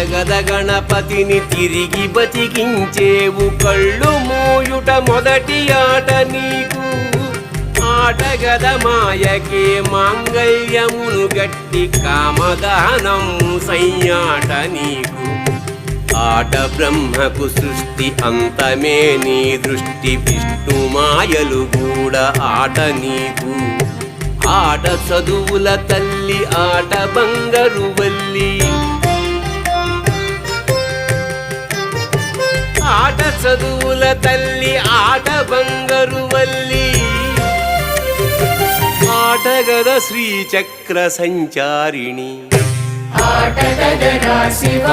ఆటగద గణపతిని తిరిగి బతికించేవు కళ్ళు మూయుట మొదటి ఆట నీకు ఆటగద మాయకే మాంగళ్యమును గట్టి కామదానము సయ్యాట నీకు ఆట బ్రహ్మకు సృష్టి అంతమే నీ దృష్టి విష్ణు మాయలు కూడా ఆట నీకు ఆట చదువుల తల్లి ఆట బంగారు వల్లి ఆట చదువుల తల్లి ఆట బంగారు వల్లి ఆటగద శ్రీచక్ర సంచారిణి ఆటగద శివ